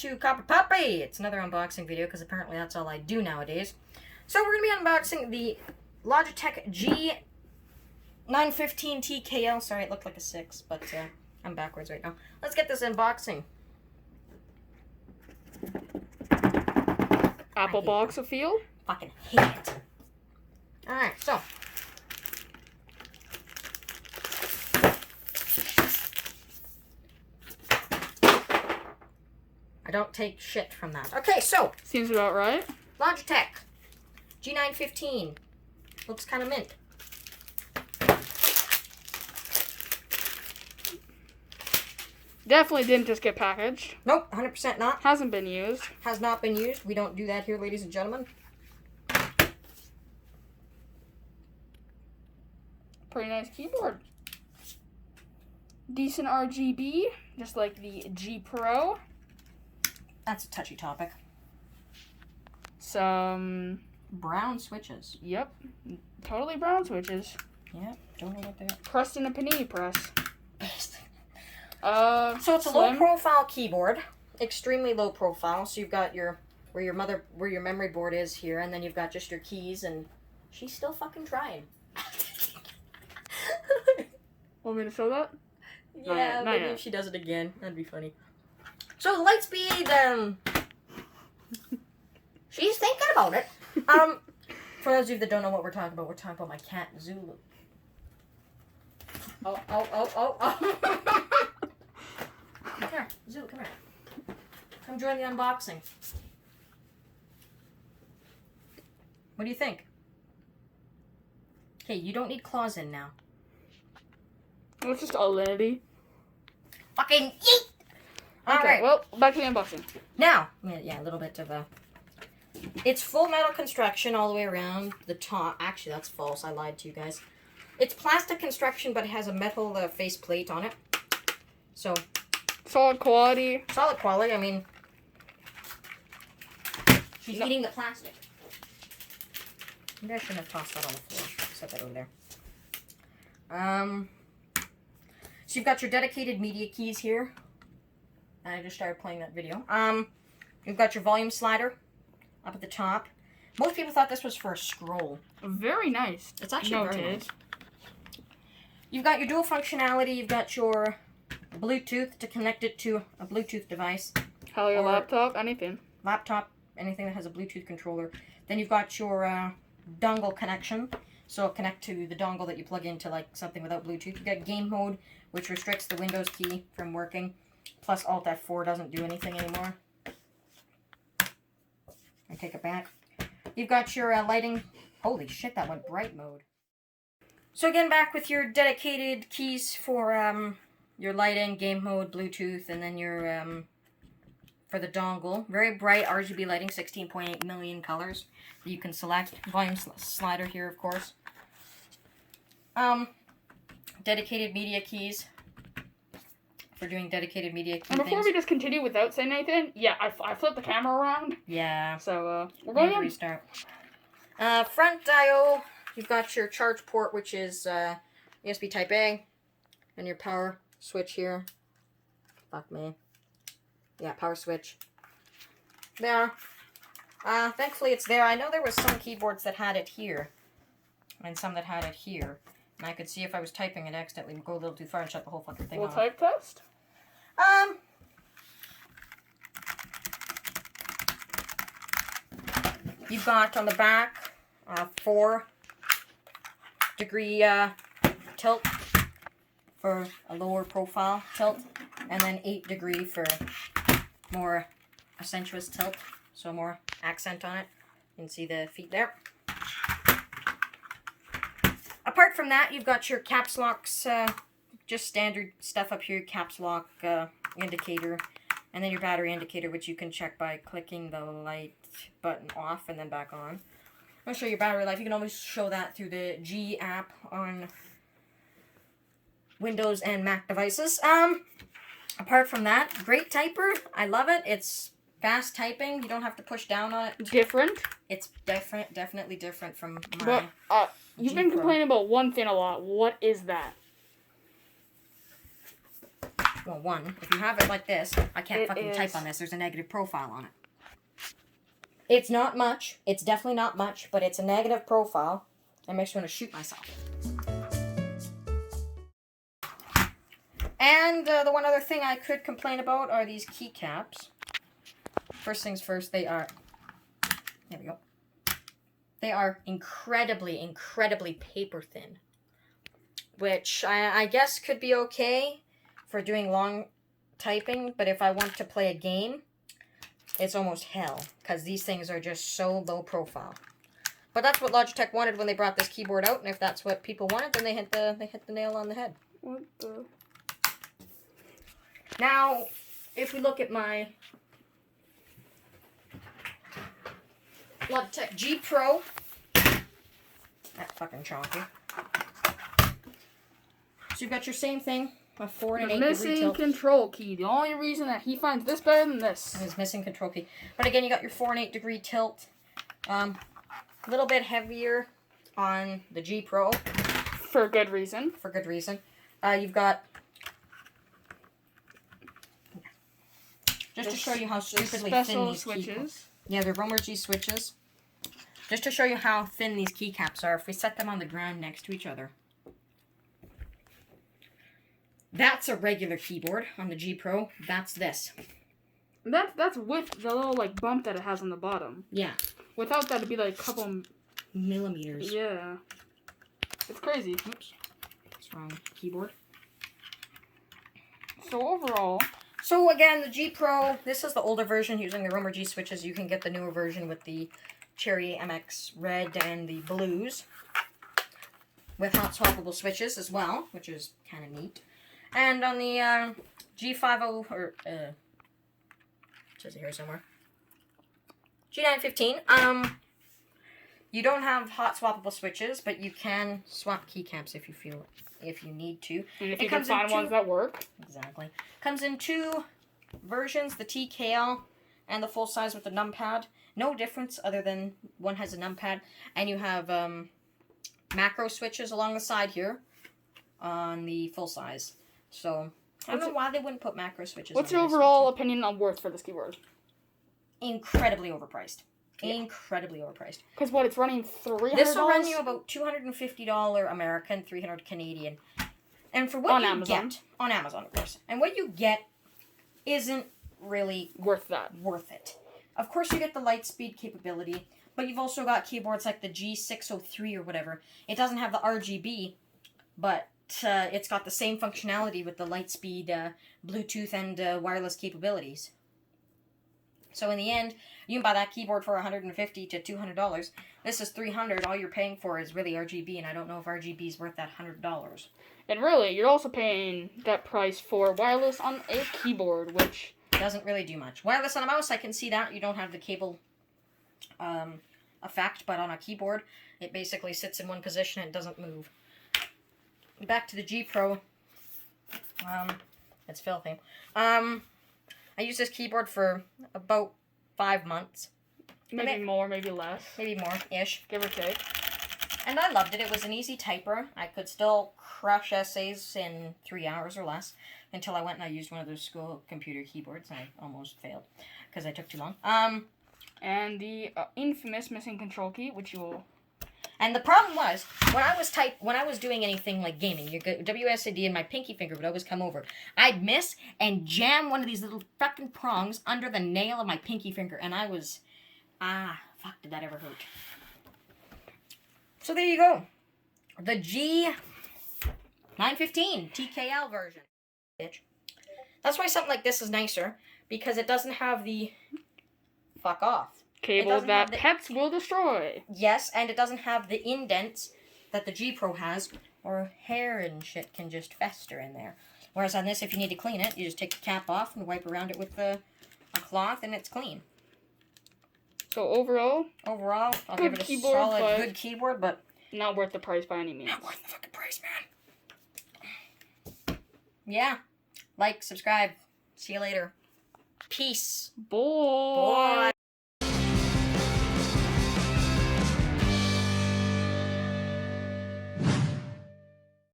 to Copper Puppy. It's another unboxing video because apparently that's all I do nowadays. So we're going to be unboxing the Logitech G915 TKL. Sorry, it looked like a 6, but I'm backwards right now. Let's get this unboxing. Apple box of feel. Fucking hate it. Alright, so. I don't take shit from that. Okay, so. Seems about right. Logitech G915. Looks kind of mint. Definitely didn't just get packaged. Nope, 100% not. Hasn't been used. Has not been used. We don't do that here, ladies and gentlemen. Pretty nice keyboard. Decent RGB, just like the G Pro. That's a touchy topic. Some brown switches. Yep, totally brown switches. Yep, don't know what they are. Pressed in a panini press. So it's a low profile keyboard, extremely low profile. So you've got where your memory board is here, and then you've got just your keys, and she's still fucking trying. Want me to show that? Yeah, maybe if she does it again, that'd be funny. So the light speed, she's thinking about it. For those of you that don't know what we're talking about my cat Zulu. Oh. Come here, Zulu, come here. Come join the unboxing. What do you think? Okay, you don't need claws in now. It's just all lady. Fucking yeet! Okay, Alright. well, back to the unboxing. Now, yeah, a little bit of a... It's full metal construction all the way around the top. Actually, that's false. I lied to you guys. It's plastic construction, but it has a metal face plate on it. So... Solid quality. Solid quality, I mean... She's eating the plastic. Maybe I shouldn't have tossed that on the floor. Set that over there. So you've got your dedicated media keys here. I just started playing that video. You've got your volume slider up at the top. Most people thought this was for a scroll. Very nice. It's actually very nice. You've got your dual functionality. You've got your Bluetooth to connect it to a Bluetooth device. Hell, your laptop, anything. Laptop, anything that has a Bluetooth controller. Then you've got your dongle connection. So it'll connect to the dongle that you plug into like something without Bluetooth. You've got game mode, which restricts the Windows key from working. Plus Alt F4 doesn't do anything anymore. I take it back. You've got your lighting. Holy shit, that went bright mode. So again, back with your dedicated keys for your lighting, game mode, Bluetooth, and then your for the dongle. Very bright RGB lighting, 16.8 million colors that you can select. Volume slider here, of course. Dedicated media keys for doing dedicated media key And before we just continue without saying anything, yeah, I flipped the camera around. Yeah. So, we're going to restart. Front I/O, you've got your charge port, which is USB Type A, and your power switch here. Fuck me. Yeah, power switch. There. Thankfully it's there. I know there was some keyboards that had it here, and some that had it here. And I could see if I was typing and accidentally go a little too far and shut the whole fucking thing off. Type test? You've got on the back 4-degree tilt for a lower profile tilt, and then 8-degree for more sensuous tilt, so more accent on it. You can see the feet there. Apart from that, you've got your caps locks, just standard stuff up here, caps lock indicator, and then your battery indicator, which you can check by clicking the light button off and then back on. I'll show you battery life. You can always show that through the G app on Windows and Mac devices. Apart from that, great typer. I love it. It's fast typing. You don't have to push down on it. Different? It's definitely different from mine. But, you've been complaining about one thing a lot. What is that? well, one, if you have it like this, I can't fucking type on this. There's a negative profile on it. It's not much. It's definitely not much, but it's a negative profile. It makes me want to shoot myself. And the one other thing I could complain about are these keycaps. First things first, they are... There we go. They are incredibly, incredibly paper thin. Which I guess could be okay for doing long typing, but if I want to play a game, it's almost hell, because these things are just so low profile. But that's what Logitech wanted when they brought this keyboard out, and if that's what people wanted, then they hit the nail on the head. What the? Now, if we look at my Logitech G Pro, that fucking chonky. So you've got your same thing, a 4 and an 8 degree tilt. Missing control key. The only reason that he finds this better than this. And his missing control key. But again, you got your 4 and 8 degree tilt. A little bit heavier on the G Pro. For good reason. For good reason. You've got... Just to show you how stupidly thin these switches. Yeah, they're Romer G switches. Just to show you how thin these keycaps are, if we set them on the ground next to each other. That's a regular keyboard on the G Pro. That's this. That's with the little like bump that it has on the bottom. Yeah. Without that, it'd be like a couple millimeters. Yeah. It's crazy. Oops. What's wrong? Keyboard. So overall. So again, the G Pro. This is the older version using the Romer G switches. You can get the newer version with the Cherry MX Red and the Blues, with hot swappable switches as well, which is kind of neat. And on the G50, or, it says it here somewhere, G915, you don't have hot swappable switches, but you can swap keycaps if you need to. And if you can find ones that work. Exactly. Comes in 2 versions, the TKL and the full size with the numpad. No difference other than one has a numpad, and you have macro switches along the side here on the full size. So, I don't know why they wouldn't put macro switches. What's your overall opinion on worth for this keyboard? Incredibly overpriced. Yeah. Incredibly overpriced. Because what, it's running $300? This will run you about $250 American, $300 Canadian. And for what on you Amazon. get... On Amazon, of course. And what you get isn't really... worth that. Worth it. Of course you get the light speed capability, but you've also got keyboards like the G603 or whatever. It doesn't have the RGB, but... it's got the same functionality with the light speed, Bluetooth, and wireless capabilities. So in the end, you can buy that keyboard for $150 to $200. This is $300. All you're paying for is really RGB, and I don't know if RGB is worth that $100. And really, you're also paying that price for wireless on a keyboard, which doesn't really do much. Wireless on a mouse, I can see that. You don't have the cable effect, but on a keyboard, it basically sits in one position and doesn't move. Back to the G Pro. It's filthy. I used this keyboard for about 5 months. maybe more, maybe less. Maybe more-ish. Give or take. And I loved it. It was an easy typer. I could still crush essays in 3 hours or less until I went and I used one of those school computer keyboards and I almost failed because I took too long. And the infamous missing control key, which you will... And the problem was, when I was doing anything like gaming, your WSAD and my pinky finger would always come over. I'd miss and jam one of these little fucking prongs under the nail of my pinky finger, and I was, fuck, did that ever hurt? So there you go. The G915 TKL version. Bitch. That's why something like this is nicer, because it doesn't have the fuck off. Cable that pets will destroy. Yes, and it doesn't have the indents that the G Pro has, or hair and shit can just fester in there. Whereas on this, if you need to clean it, you just take the cap off and wipe around it with a cloth, and it's clean. So overall, I'll give it a solid good keyboard, but not worth the price by any means. Not worth the fucking price, man. Yeah. Like, subscribe. See you later. Peace. Boy.